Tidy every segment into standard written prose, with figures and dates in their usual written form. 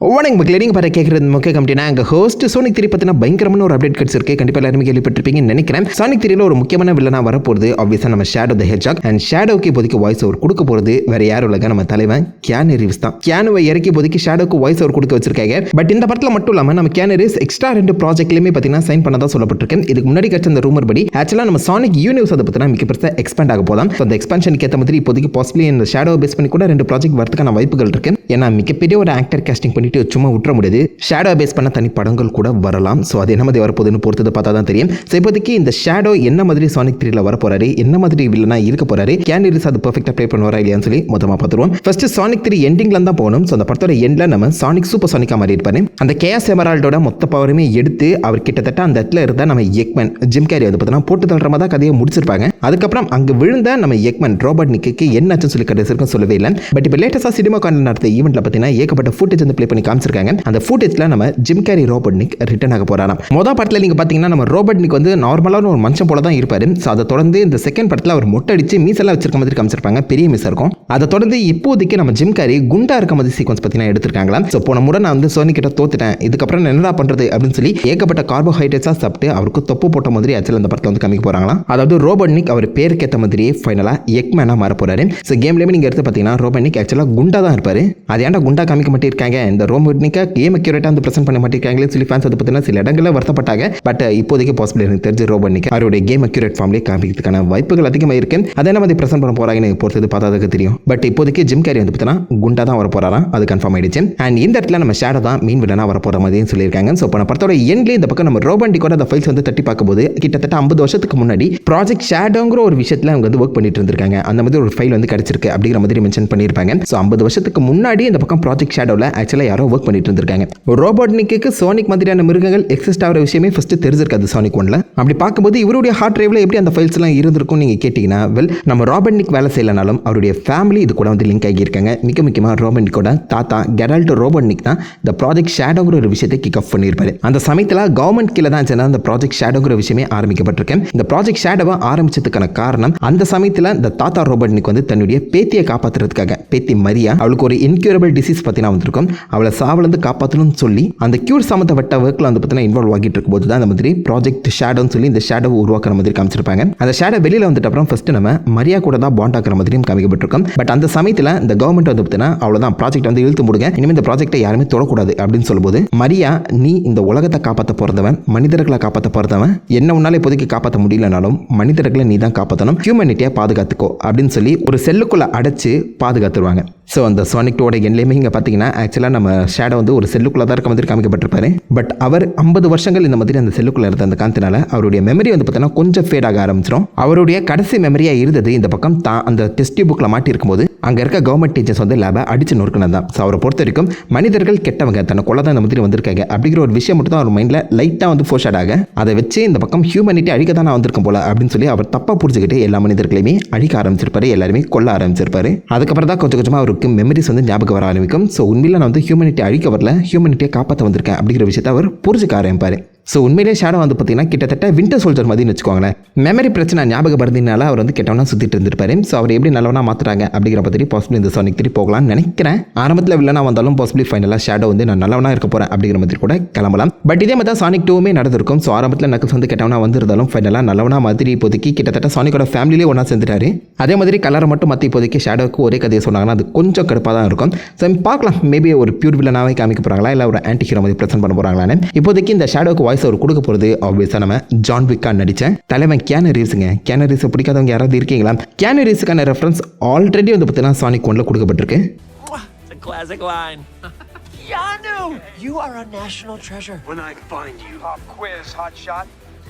வணக்கம் மக்களே, நீங்கள் பார்த்து கேட்குறது முக்கிய கம்பெனினா எங்கள் ஹோஸ்ட் சோனிக் 3 பற்றின பயங்கரமான ஒரு அப்டேட் கிடச்சிருக்கு. கண்டிப்பாக எல்லாருமே கேள்விப்பட்டிருப்பீங்கன்னு நினைக்கிறேன். சோனிக் 3ல ஒரு முக்கியமான வில்லனாக வரப்போகுது ஆப்வியஸாக நம்ம ஷேடோ த ஹெட்ஜாக். அண்ட் ஷேடோக்கு இப்போதைக்கு வாய்ஸ் ஓவர் கொடுக்க போகிறது வேறு யாரும் இல்லைங்க, நம்ம தலைவன் கியானு ரீவ்ஸ் தான். கியானுவை இறக்கி இப்போதைக்கு ஷேடோக்கு வாய்ஸ் ஓவர் கொடுக்க வச்சிருக்காங்க. பட் இந்த படத்தில் மட்டும் இல்லாமல் நம்ம கியானு ரீவ்ஸ் எக்ஸ்ட்ரா 2 ப்ராஜெக்ட்லையுமே பார்த்தீங்கன்னா சைன் பண்ணதாக சொல்லப்பட்டிருக்கு. இதுக்கு முன்னாடி கிடைச்ச அந்த ரூமர் படி ஆக்சுவலாக நம்ம சானிக் யூனிவர்ஸ் அதை பற்றினா மிக பெருசாக எக்ஸ்பேண்ட் ஆக போதும். அந்த எக்ஸ்பான்ஷனுக்கு ஏற்ற மாதிரி இப்போதைக்கு பாசிபிளி இந்த ஷேடோ பேஸ் பண்ணி கூட 2 ப்ராஜெக்ட் வரதுக்கான வாய்ப்புகள் இருக்கு. ஏன்னா மிகப்பெரிய ஒரு ஆக்டர் கேஸ்டிங் பண்ணிட்டு சும்மா விட்டுற முடியாது. ஷேடோ பேஸ் பண்ண தனி படங்கள் கூட வரலாம். ஸோ அது என்ன மாதிரி வரப்போகுதுன்னு பொறுத்தது பார்த்தா தான் தெரியும். ஸோ இப்போதைக்கு இந்த ஷேடோ என்ன மாதிரி சானிக் 3ல வர போறாரு, என்ன மாதிரி வில்லனா இருக்க போறாரு, கியானு ரீவ்ஸ் அது பெர்ஃபெக்ட்டா ப்ளே பண்ணுவாரா இல்லையான்னு சொல்லி மொத்தமாக பார்த்துருவோம். ஃபர்ஸ்ட் சானிக் 3 எண்டிங்ல தான் போகணும். ஸோ அந்த படத்தோட எண்ட்ல நம்ம சானிக் சூப்பர் சானிக்கா மாறி இருப்பாரு. அந்த கேஎஸ் எமரால்டோட மொத்த பவருமே எடுத்து அவர் கிட்டத்தட்ட அந்த இடத்துல இருந்தால் நம்ம எக்மேன் ஜிம் கேரி வந்து பார்த்தீங்கன்னா போட்டு தள்ளுற மாதிரி தான் கதையை முடிச்சிருப்பாங்க. அதுக்கப்புறம் அங்கே விழுந்த நம்ம எக்மேன் ரோபர்ட் நிக்கு என்னச்சுன்னு சொல்லி கடைசிக்கும் சொல்லவே இல்லை. பட் இப்போ லேட்டஸ்டாக சினிமா கார்னர் நடத்த ஈவெண்ட்ல பார்த்தீங்கன்னா ஏகப்பட்ட ஃபுட்டேஜ் வந்து ப்ளே பண்ணி காமிச்சிருக்காங்க. அந்த ஃபுட்டேஜ்ல நம்ம ஜிம் கேரி ரோபர்ட் நிக் ரிட்டர்ன் ஆக போறாராம். மொதல் படத்தில் நீங்கள் பார்த்தீங்கன்னா நம்ம ரோபர்ட் நிக் வந்து நார்மலான ஒரு மனுஷன் போல தான் இருப்பாரு. ஸோ அதை தொடர்ந்து இந்த செகண்ட் படத்தில் அவர் மொட்டை அடிச்சு மீசெல்லாம் வச்சிருக்க மாதிரி காமிச்சிருப்பாங்க, பெரிய மீசா இருக்கும். அதை தொடர்ந்து இப்போதைக்கு நம்ம ஜிம் கேரி குண்டா இருக்க மாதிரி சீக்வன்ஸ் பார்த்தீங்கன்னா எடுத்திருக்காங்களா. ஸோ போன முறை நான் வந்து சோனி கிட்ட தோத்துட்டேன், இதுக்கப்புறம் என்னடா பண்றது அப்படின்னு சொல்லி ஏகப்பட்ட கார்போஹைட்ரேட்ஸாக சாப்பிட்டு அவருக்கு தொப்பு போட்ட மாதிரி ஆக்சுவல் அந்த படத்தில் வந்து காமிக்க போறாங்களா. அதாவது ரோபர்ட் நிக் அவர் பேருக்கு ஏற்ற மாதிரியே ஃபைனலாக எக்மேனா மாற போறாரு. ஸோ கேம்லேயுமே நீங்கள் எடுத்து பார்த்தீங்கன்னா ரோபர்ட் நிக் ஆக்சுவலாக குண்டா தான் இருப்பாரு. அது ஏன்டா குண்டா காமிக்க மாட்டேருக்காங்க, இந்த ரோபர்ட் நிக்கை கேம் அக்யூரேட்டாக வந்து ப்ரெசென்ட் பண்ண மாட்டேங்காங்களே சொல்லி ஃபேன்ஸ் வந்து பார்த்தீங்கன்னா சில இடங்களில் வருத்தப்பட்டாங்க. பட் இப்போதைக்கு பாசிபிள் எனக்கு தெரிஞ்சு ரோபர்ட் நிக் அவருடைய கேம் அக்யூரேட் ஃபார்ம்லேயே காமிக்கிறதுக்கான வாய்ப்புகள் அதிகமாக இருக்கு. அதை என்ன மாதிரி ப்ரெசென்ட் பண்ண போறாங்கன்னு பொறுத்தது பார்த்தா தெரியும். பட் இப்போதைக்கு ஜிம் கேரி வந்து பார்த்தீங்கன்னா குண்டா தான் வர போறாராம், அது கன்ஃபார்ம் ஆயிடுச்சு. அண்ட் இந்த இடத்துல நம்ம ஷேடோ தான் மீன் வில்லனா வர போற மாதிரி சொல்லியிருக்காங்க. ஸோ இப்போ படத்தோட எண்ட்லேயே இந்த பக்கம் நம்ம ரோபர்ட் நிக்கோட அந்த ஃபைல்ஸ் வந்து தட்டி பார்க்கும்போது கிட்டத்தட்ட 50 வருஷத்துக்கு முன்னாடி ப்ராஜெக்ட் ஷேடோங்கிற ஒரு விஷயத்தில் அவங்க வந்து ஒர்க் பண்ணிட்டு இருந்திருக்காங்க. அந்த மாதிரி ஒரு ஃபைல் வந்து கிடைச்சிருக்கு அப்படிங்கிற மாதிரி மென்ஷன் பண்ணியிருப்பாங்க. ஸோ 50 வருஷத்துக்கு முன்னாடி இந்த பக்கம் ப்ராஜெக்ட் ஷேடோவில் ஆக்சுவலாக யாரோ ஒர்க் பண்ணிட்டு இருந்திருக்காங்க. ரோபோட் நிக்கு சோனிக் மாதிரியான மிருகங்கள் எக்ஸிஸ்ட் ஆகிற விஷயமே ஃபர்ஸ்ட் தெரிஞ்சிருக்காது சானிக் 1ல. அப்படி பார்க்கும்போது இவருடைய ஹார்ட் டிரைவ்ல எப்படி அந்த ஃபைல்ஸ் எல்லாம் இருந்திருக்கும் நீங்க கேட்டீங்கன்னா, வெல் நம்ம ரோபர்ட் நிக் வேலை செய்யலனாலும் அவருடைய ஃபேமிலி இது கூட வந்து லிங்க் ஆகியிருக்காங்க. மிக முக்கியமாக ரோபர்ட் நிக்கோட தாத்தா கெரால்ட் ரோபர்ட் நிக் தான் இந்த ப்ராஜெக்ட் ஷேடோங்கிற ஒரு விஷயத்தை கிக் ஆஃப் பண்ணியிருப்பாரு. அந்த சமயத்தில் கவர்மெண்ட் கீழே தான் இந்த ப்ராஜெக்ட் ஷேடோங்கிற விஷயமே ஆரம்பிக்கப்பட்டிருக்கு. இந்த ப்ராஜெக்ட் ஷேடோவை ஆரம்பிச்சதுக்கான காரணம் அந்த சமயத்தில் இந்த தாத்தா ரோபர்ட் நிக் வந்து தன்னுடைய பேத்தியை காப்பாற்றுறதுக்காக, பேத்தி மரியா அவளுக்கு ஒரு இன்க்யூரபிள் டிசீஸ் பார்த்தீங்கன்னா வந்திருக்கும், அவளை சாவிலிருந்து காப்பாற்றணும்னு சொல்லி அந்த கியூர் சம்மந்தப்பட்ட ஒர்க்கில் வந்து பார்த்தீங்கன்னா இன்வால்வ் ஆகிட்டு இருக்கும்போது தான் அந்த மாதிரி ப்ராஜெக்ட் ஷேடோன்னு சொல்லி இந்த ஷேடோ உருவாக்குற மாதிரி காமிச்சிருப்பாங்க. அந்த ஷேடோ வெளியில் வந்துட்டு அப்புறம் ஃபர்ஸ்ட் நம்ம மரியா கூட தான் பாண்ட் ஆக்குற மாதிரியும் காமிக்கப்பட்டிருக்கும். பட் அந்த சமயத்தில் இந்த கவர்மெண்ட் வந்து பார்த்தீங்கன்னா அவ்வளோதான் ப்ராஜெக்ட் வந்து இழுத்து முடுங்க, இனிமேல் இந்த ப்ராஜெக்டை யாருமே தொடக்கூடாது அப்படின்னு சொல்லும்போது மரியா நீ இந்த உலகத்தை காப்பாற்ற போகிறவன், மனிதர்களை காப்பாற்ற போகிறவன், என்ன உன்னால இப்போதைக்கு காப்பாற்ற முடியலனாலும் மனிதர்களை நீ தான் காப்பாற்றணும், ஹியூமனிட்டியை பாதுகாத்துக்கோ அப்படின்னு சொல்லி ஒரு செல்லுக்குள்ளே அடைச்சு பாதுகாத்துருவாங்க. ஸோ அந்த சானிக் 2 எண்ட்லேயுமே இங்கே பார்த்தீங்கன்னா ஆக்சுவலாக நம்ம ஷேடோ வந்து ஒரு செல்லுக்குள்ளே தான் இருக்க மாதிரி காமிக்கப்பட்டிருப்பாரு. பட் அவர் 50 வருஷங்கள் இந்த மாதிரி அந்த செல்லுக்குள்ளே இருந்த அந்த காரணத்தினால அவருடைய மெமரி வந்து பார்த்தீங்கன்னா கொஞ்சம் ஃபேட் ஆக ஆரம்பிச்சிடும். அவருடைய கடைசி மெமரியாக இருந்தது இந்த பக்கம் தான் அந்த டெஸ்ட் புக்கில் மாட்டி இருக்கும்போது அங்கே இருக்க கவர்மெண்ட் டீச்சர்ஸ் வந்து லேபை அடிச்சு நொறுக்கினது தான். ஸோ அவரை பொறுத்த வரைக்கும் மனிதர்கள் கெட்டவங்க, தன்னை கொள்ள தான் இந்த மாதிரி வந்திருக்காங்க அப்படிங்கிற ஒரு விஷயம் மட்டும் தான் அவர் மைண்டில் லைட்டாக வந்து ஃபோர்ஷாட் ஆக, அதை வச்சு இந்த பக்கம் ஹியூமனிட்டி அழிக்க தான் நான் வந்திருக்கும் போல அப்படின்னு சொல்லி அவர் தப்பாக புரிஞ்சுக்கிட்டு எல்லா மனிதர்களையுமே அழிக்க ஆரம்பிச்சிருப்பாரு, எல்லாருமே கொல்ல ஆரம்பிச்சிருப்பாரு. அதுக்கப்புறம் தான் கொஞ்சம் கொஞ்சமாக அவருக்கு மெமரிஸ் வந்து ஞாபகம் வர ஆரம்பிக்கும். ஸோ உண்மையில் நான் வந்து ஹியூமனிட்டி அழிக்க வரல, ஹியூமனிட்டியை காப்பாற்ற வந்திருக்கேன் அப்படிங்கிற விஷயத்தை அவர் புரிஞ்சுக்க ஆரம்பிப்பார். ஸோ உண்மையிலே ஷேடோ வந்து பார்த்தீங்கன்னா கிட்டத்தட்ட விண்டர் சோல்ஜர் மாதிரின்னு வச்சுக்கோங்களேன். மெமரி பிரச்சனை ஞாபகம் படுறதுனால அவர் வந்து கெட்டவனா சுற்றிட்டு இருந்திருப்பாரு. ஸோ அவர் எப்படி நல்லவனா மாற்றுறாங்க அப்படிங்கிற பற்றி பாசிபிள் இந்த சானிக் 3 போகலாம்னு நினைக்கிறேன். ஆரம்பத்தில் வில்லனா வந்தாலும் பாசிபிள் ஃபைனலாக ஷேடோ வந்து நான் நல்லவனா இருக்க போகிறேன் அப்படிங்கிற மாதிரி கூட கிளம்பலாம். பட் இதே மாதிரி தான் சானிக் 2மே நடந்திருக்கும். ஸோ ஆரம்பத்தில் நக்கல்ஸ் வந்து கெட்டவனா வந்திருந்தாலும் ஃபைனலாக நல்லவனா மாதிரி இப்போதைக்கு கிட்டத்தட்ட சானிக்கோட ஃபேமிலியே ஒன்றா சேர்ந்துட்டாரு. அதே மாதிரி கலரை மட்டும் மற்ற இப்போதைக்கு ஷேடோவுக்கு ஒரே கதையை சொன்னாங்கன்னா அது கொஞ்சம் கடுப்பாக தான் இருக்கும். ஸோ பார்க்கலாம், மேபி ஒரு பியூர் வில்லனாவே காமிக்க போகிறாங்களா இல்லை ஒரு ஆன்டி ஹீரோ மாதிரி ப்ரெசென்ட் பண்ண போகிறாங்களான்னு. இப்போதைக்கு இந்த ஷேடோவுக்கு வாய்ஸ் அவர் கொடுக்க போகிறது ஆப்வியஸா நம்ம ஜான் விக்கா நடிச்சேன் தலைவன் கியானு ரீவ்ஸுங்க. கியானு ரீவ்ஸ் பிடிக்காதவங்க யாராவது இருக்கீங்களா? கியானு ரீவ்ஸுக்கான ரெஃபரன்ஸ் ஆல்ரெடி வந்து பார்த்தீங்கன்னா சானிக் 1ல கொடுக்கப்பட்டிருக்கு. It's a classic line. Keanu, you are a national treasure. When I find you. Pop quiz, hot shot.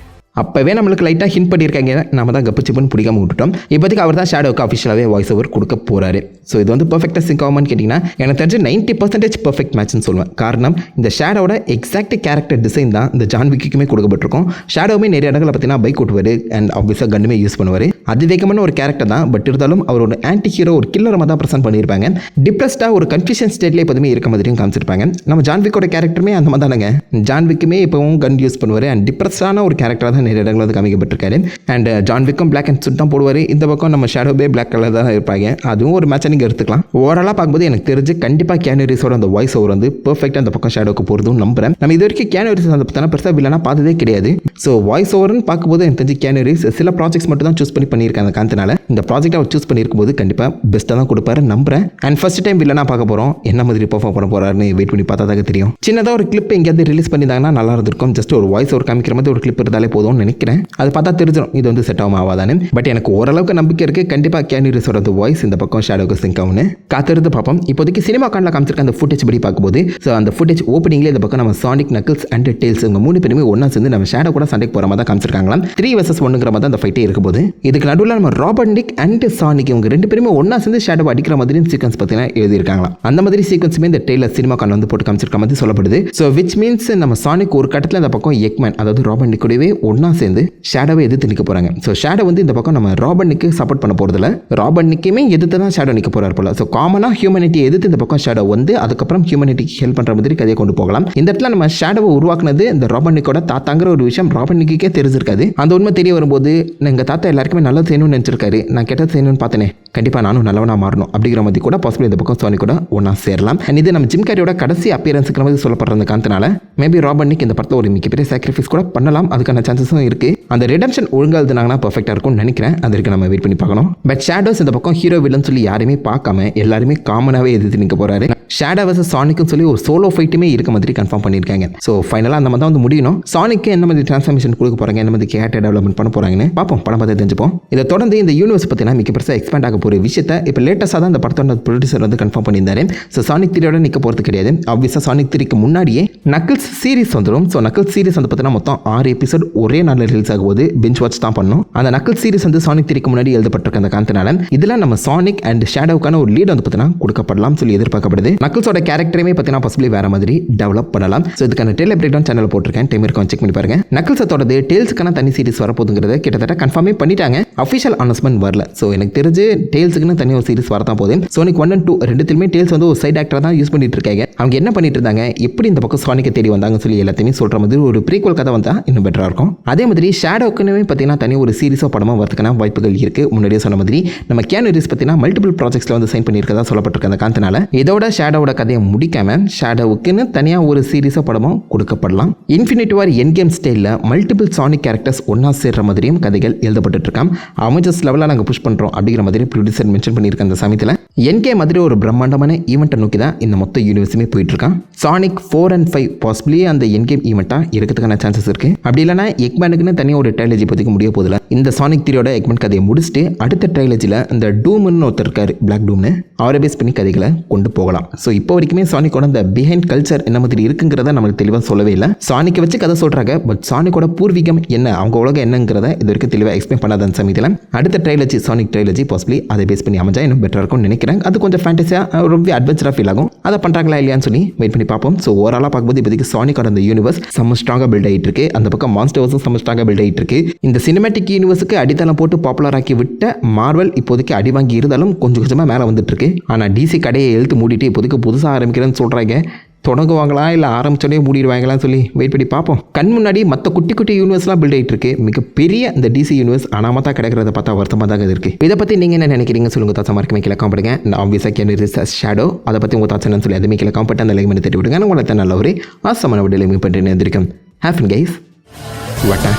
அப்போவே நம்மளுக்கு லைட்டாக ஹிண்ட் பண்ணியிருக்காங்க, நம்ம தான் கப்புச்சிப்புன்னு பிடிக்காம விட்டுட்டோம். இப்போதைக்கு அவர் தான் ஷேடோவுக்கு அஃபிஷியலாகவே வாய்ஸ் ஓவர் கொடுக்க போகிறாரு. ஸோ இது வந்து பர்ஃபெக்டாக சிங்க் ஆகுமான்னு கேட்டிங்கன்னா எனக்கு தெரிஞ்சு 90% பர்ஃபெக்ட் மேட்ச்னு சொல்லுவேன். காரணம் இந்த ஷேடோட எக்ஸாக்ட் கேரக்டர் டிசைன் தான் இந்த ஜான் விக்குமே கொடுக்கப்பட்டிருக்கும். ஷேடோவுமே நிறைய இடங்களில் பார்த்தீங்கன்னா பைக் ஓட்டுவார் அண்ட் ஆப்வியஸாக கன்னுமே யூஸ் பண்ணுவார். அதிவேகமான ஒரு கேரக்டர் தான். பட் இருந்தாலும் அவர் ஒரு ஆன்டி ஹீரோ, ஒரு கில்லரமாக தான் ப்ரெசென்ட் பண்ணியிருப்பாங்க. டிப்ரெஸ்டாக ஒரு கன்ஃபியூஷன் ஸ்டேட்லேயே எப்போதுமே இருக்க மாதிரியும் காமிச்சிருப்பாங்க. நம்ம ஜான் விக்கோட கேரக்டருமே அந்த மாதிரி தானேங்க. ஜான் விக்குமே இப்போவும் கன் யூஸ் பண்ணுவார் அண்ட் டிப்ரெஸ்டான ஒரு கேரக்டராக தான் நிறைய இடங்கள் வந்து காமிக்கப்பட்டிருக்காரு. அண்ட் ஜான் விக்கும் பிளாக் அண்ட் சுட் தான் போடுவார். இந்த பக்கம் நம்ம ஷேடோவே பிளாக் கலர் தான் இருப்பாங்க. அதுவும் ஒரு மேட்சை நீங்கள் எடுத்துக்கலாம். ஓவராலாக பார்க்கும்போது எனக்கு தெரிஞ்சு கண்டிப்பாக கியானு ரீவ்ஸோட அந்த வாய்ஸ் ஓவர் வந்து பெர்ஃபெக்டாக அந்த பக்கம் ஷேடோக்கு போகிறதும் நம்புறேன். நம்ம இது வரைக்கும் கியானு ரீவ்ஸ் அந்த பற்றின பெருசாக வில்லனா பார்த்ததே கிடையாது. ஸோ வாய்ஸ் ஓவர்னு பார்க்கும்போது எனக்கு தெரிஞ்சு கியானு ரீவ்ஸ் சில ப்ராஜெக்ட்ஸ் மட்டும் தான் சூஸ் பண்ணியிருக்காங்க அந்த காரணத்தினால இந்த ப்ராஜெக்ட் அவர் சூஸ் பண்ணியிருக்கும் போது கண்டிப்பாக பெஸ்ட்டாக தான் கொடுப்பாரு நம்புறேன். அண்ட் ஃபர்ஸ்ட் டைம் வில்லனா பார்க்க போகிறோம். என்ன மாதிரி பெர்ஃபார்ம் பண்ண போகிறாருன்னு வெயிட் பண்ணி பார்த்தா தான் தெரியும். சின்னதாக ஒரு கிளிப் எங்கேயாவது ரிலீஸ் பண்ணியிருந்தாங்கன்னா நல்லா இருந்திருக்கும். ஜஸ்ட் ஒரு வாய்ஸ் ஓவர் காமிக்கிற மாதிரி ஒரு கிளிப் இருந்தாலே போதும்னு நினைக்கிறேன். அது பார்த்தா தெரிஞ்சிடும் இது வந்து செட் ஆகும் ஆகாதானு. பட் எனக்கு ஓரளவுக்கு நம்பிக்கை இருக்குது கண்டிப்பாக கியானு ரீவ்ஸோட வாய்ஸ் இந்த பக்கம் ஷேடோக்கு சிங்க் ஆகும்னு காத்திருந்து பார்ப்போம். இப்போதைக்கு சினிமா கார்டில் காமிச்சிருக்க அந்த ஃபுட்டேஜ் படி பார்க்கும்போது ஸோ அந்த ஃபுட்டேஜ் ஓப்பனிங்லேயே இந்த பக்கம் நம்ம சானிக், நக்கிள்ஸ் அண்ட் டெயில்ஸ் இவங்க 3 பேருமே ஒன்றா சேர்ந்து நம்ம ஷேடோ கூட சண்டைக்கு போகிற மாதிரி தான் காமிச்சிருக்காங்களாம். 3 vs 1ங்கிற மாதிரி அந்த ஃபைட்டே இருக்கும் போது இதுக்கு நடுவில் நம்ம ராபர்ட் நிக் அண்ட் சானிக் இவங்க 2 பேருமே ஒன்றா சேர்ந்து ஷேடோ அடிக்கிற மாதிரி சீக்வன்ஸ் பார்த்தீங்கன்னா எழுதியிருக்காங்களாம். அந்த மாதிரி சீக்வன்ஸுமே இந்த டெய்லர் சினிமா கார்டில் வந்து போட்டு காமிச்சிருக்க மாதிரி சொல்லப்படுது. ஸோ விச் மீன்ஸ் நம்ம சானிக் ஒரு கட்டத்தில் இந்த பக்கம் எக்மேன் அதாவது ராபர்ட் நிக் கூடவே ஒன்றா சேர்ந்து ஷேடோவை எதிர்த்து நிற்க போகிறாங்க. ஸோ ஷேடோ வந்து இந்த பக்கம் நம்ம ராபர்ட் நிக்கு சப்போர்ட் பண்ண போகிறதில்ல, ராபர்ட் நிக்குமே எதிர்த்து தான் ஷேடோ நிற்க போகிறார் போல. ஸோ காமனாக ஹியூமனிட்டியை எதிர்த்து இந்த பக்கம் ஷேடோ வந்து அதுக்கப்புறம் ஹியூமனிட்டிக்கு ஹெல்ப் பண்ணுற மாதிரி கதையை கொண்டு போகலாம். இந்த இடத்துல நம்ம ஷேடோவை உருவாக்குனது இந்த ராபர்ட் நிக்கோட தாத்தாங்கிற ஒரு விஷயம் ராபர்ட் நிக்கே தெரிஞ்சிருக்காது. அந்த உண்மை தெரிய வரும்போது எங்கள் தாத்தா எல்லாருக்குமே நல்லது செய்யணும்னு நினச்சிருக்காரு, நான் கெட்டது செய்யணும்னு பார்த்தேனே, கண்டிப்பாக நானும் நல்லவனாக மாறணும் அப்படிங்கிற மாதிரி கூட பாசிபிள் இந்த பக்கம் சோனி கூட ஒன்றா சேரலாம். அண்ட் இது நம்ம ஜிம் கேரியோட கடைசி அப்பியரன்ஸுங்கிற மாதிரி சொல்லப்படுற அந்த காரணத்தினால மேபி ராபர்ட் நிக் இந்த படத்தில் ஒரு மிகப்பெரிய சாக்ரிஃபைஸ் கூட பண்ணலாம். அதுக்கான சான்சஸும் இருக்குது. அந்த ரிடம்ஷன் ஒழுங்காக எழுதுனாங்கன்னா பர்ஃபெக்டாக இருக்கும்னு நினைக்கிறேன். அதற்கு நம்ம வெயிட் பண்ணி பார்க்கணும். பட் ஷேடோஸ் இந்த பக்கம் ஹீரோ வில்லன் சொல்லி யாருமே பார்க்காம எல்லாருமே காமனாகவே எதிர்த்து நிற்க போகிறாரு. ஷேடோ வர்சஸ் சானிக்னு சொல்லி ஒரு சோலோ ஃபைட்டுமே இருக்க மாதிரி கன்ஃபார்ம் பண்ணியிருக்காங்க. ஸோ ஃபைனலாக அந்த மாதிரி தான் வந்து முடியணும். சானிக்கு என்ன மாதிரி ட்ரான்ஸ்ஃபர்மேஷன் கொடுக்க போகிறாங்க, என்ன மாதிரி கேரக்டர் டெவலப்மெண்ட் பண்ண போகிறாங்கன்னு பார்ப்போம். படம் பார்த்து தெரிஞ்சுப்போம். இதை தொடர்ந்து இந்த யூனிவர்ஸ் பார்த்தீங்கன்னா மிக பெருசாக எக்ஸ்பேண்ட் ஆக போகிற விஷயத்தை இப்போ லேட்டஸ்ட்டாக தான் இந்த படத்தோட ப்ரொடியூசர் வந்து கன்ஃபார்ம் பண்ணியிருந்தாரு. ஸோ சானிக் 3யோட நிற்க போகிறது கிடையாது. ஆப்வியஸாக சானிக் 3க்கு முன்னாடியே நக்கிள்ஸ் சீரிஸ் வந்துடும். ஸோ நக்கிள்ஸ் சீரிஸ் வந்து பார்த்தீங்கன்னா மொத்தம் 6 எபிசோட் ஒரே நாளில் ரிலீஸ் ஆகும்போது பிஞ்ச் வாட்ச் தான் பண்ணணும். அந்த நக்கிள்ஸ் சீரிஸ் வந்து சானிக் 3க்கு முன்னாடி எழுதப்பட்டிருக்க அந்த காரணத்தினால இதில் நம்ம சானிக் அண்ட் ஷேடோவுக்கான ஒரு லீட் வந்து பார்த்தீங்கன்னா கொடுக்கப்படலாம் சொல்லி எதிர்பார்க்கப்படுது. நக்கிள்ஸோட கேரக்டருமே பார்த்தீங்கன்னா பாசிபிளி வேற மாதிரி டெவலப் பண்ணலாம். ஸோ இதுக்கான டெய்லர் பிரேக் டவுன் சேனல் போட்டிருக்கேன், டைம் இருக்கும் செக் பண்ணி பாருங்க. நக்கிள்ஸோட டெய்ல்ஸுக்கான தனி சீரிஸ் வரப்போகுதுங்கிறத கிட்டத்தட்ட கன்ஃபார்மே பண்ணிட்டாங்க. அஃபிஷியல் அனௌன்ஸ்மெண்ட் வரல. ஸோ எனக்கு தெரிஞ்சு டெய்ல்ஸுக்குன்னு தனி ஒரு சீரிஸ் வரதான் போகுது. சோனிக் 1 and 2 ரெண்டுத்திலுமே டெய்ல்ஸ் வந்து ஒரு சைட் ஆக்டர் தான் யூஸ் பண்ணிட்டு இருக்காங்க. அவங்க என்ன பண்ணிட்டு இருந்தாங்க, எப்படி இந்த பக்கம் சானிக்கை தேடி வந்தாங்கன்னு சொல்லி எல்லாத்தையுமே சொல்ற மாதிரி ஒரு ப்ரீக்வல் கதை வந்தால் இன்னும் பெட்டராக இருக்கும். அதே மாதிரி ஷேடோக்குன்னு பார்த்தீங்கன்னா தனி ஒரு சீரிஸோ படமாக வரதுக்கான வாய்ப்புகள் இருக்குது. முன்னாடியே சொன்ன மாதிரி நம்ம கியானு ரீவ்ஸ் பார்த்தீங்கன்னா மல்டிபிள் ப்ராஜெக்ட்ஸில் வந்து சைன் பண்ணியிருக்கதா சொல்லப்பட்டிருக்க அந்த காரணத்தினால இதோட ஷேடோட கதையை முடிக்காம ஷேடோவுக்குன்னு தனியாக ஒரு சீரிஸோ படமும் கொடுக்கப்படலாம். இன்ஃபினிட்டி வார் எண்ட் கேம் ஸ்டைலில் மல்டிபிள் சானிக் கேரக்டர்ஸ் ஒன்றா சேர்ற மாதிரியும் கதைகள் எழுதப்பட்டு இருக்காம். அவெஞ்சர்ஸ் லெவலில் நாங்கள் புஷ் பண்ணுறோம் அப்படிங்கிற மாதிரி ப்ரொடியூசர் மென்ஷன் பண்ணியிருக்க அந்த சமயத்தில் என்கே மாதிரி ஒரு பிரம்மாண்டமான ஈவெண்ட்டை நோக்கி தான் இந்த மொத்த யூனிவர்ஸுமே போயிட்டு இருக்கான். சானிக் 4 and 5 பாசிபிளி அந்த என்கேம் ஈவெண்ட்டாக இருக்கிறதுக்கான சான்சஸ் இருக்கு. அப்படி இல்லைனா எக்மேனுக்குன்னு தனியாக ஒரு ட்ரைலஜி பற்றிக்க முடிய போதில்லை. இந்த சானிக் 3யோட எக்மேன் கதையை முடிச்சுட்டு அடுத்த ட்ரைலஜியில் இந்த டூம்னு ஒருத்தர் இருக்காரு, பிளாக் டூம்னு, அவரை பேஸ் பண்ணி கதைகளை கொண்டு போகலாம். ஸோ இப்போ வரைக்குமே சானிக்கோட அந்த பிஹைண்ட் கல்ச்சர் என்ன மாதிரி இருக்குங்கிறத நம்மளுக்கு தெளிவாக சொல்லவே இல்லை. சானிக்கை வச்சு கதை சொல்கிறாங்க, பட் சானிக்கோட பூர்வீகம் என்ன, அவங்க உலகம் என்னங்கிறத இது வரைக்கும் தெளிவாக எக்ஸ்பிளைன் பண்ணாத அந்த சமயத்தில் அடுத்த ட்ரைலஜி சானிக் ட்ரைலஜி பாசிபிளி அதை பேஸ் பண்ணி அமைஞ்சா இன்னும் பெட்டராக இருக்கும்னு நினைக்கிறேன். அது கொஞ்சம் ஃபேண்டஸியாக ரொம்ப அட்வென்ச்சராக ஃபீல் ஆகும். அதை பண்ணுறாங்களா இல்லையான்னு சொல்லி வெயிட் பண்ணி பார்ப்போம். ஸோ ஓவராலாக பார்க்கும்போது இப்போதைக்கு சானிக்கோட அந்த யூனிவர்ஸ் செம்ம ஸ்ட்ராங்காக பில்ட் ஆகிட்டு இருக்கு. அந்த பக்கம் மான்ஸ்டர்ஸும் செம்ம ஸ்ட்ராங்காக பில்ட் ஆகிட்டு இருக்கு. இந்த சினிமேட்டிக் யூனிவர்ஸுக்கு அடித்தளம் போட்டு பாப்புலர் ஆக்கி விட்ட மார்வல் இப்போதைக்கு அடி வாங்கி இருந்தாலும் கொஞ்சம் கொஞ்சமாக மேலே வந்துட்டு இருக்கு. ஆனால் டிசி கடையை எழுத்து மூடிட்டு இப்போதைக்கு புதுசாக ஆரம்பிக்கிறேன்னு சொல்கிறாங்க. தொடங்குவாங்களா இல்லை ஆரம்பிச்சோடனே மூடிடுவாங்களான்னு சொல்லி வெயிட் பண்ணி பார்ப்போம். கண் முன்னாடி மற்ற குட்டி குட்டி யூனிவர்ஸ்லாம் பில்ட் ஆகிட்டு இருக்கு. மிகப்பெரிய இந்த டிசி யூனிவர்ஸ் அனாமத்தாக கிடைக்கிறத பார்த்தா வருத்தமாக தான் இருக்குது. இதை பற்றி நீங்கள் என்ன நினைக்கிறீங்க சொல்லுங்கள். தாட்ஸ் மார்க்குமே கீழே காம்படுங்க. நான் ஆப்வியஸாக கேன் ஷேடோ அதை பற்றி உங்கள் தாட்ஸ் என்னன்னு சொல்லி அதுமே கீழே காம்பட்டு அந்த லைக் பண்ணி தட்டி விடுங்க. நான் உங்களை நல்ல ஒரு ஆசமான விட லிங்க் பண்ணிட்டு இருந்திருக்கேன். ஹேஃபன் கைஸ் வட்டா.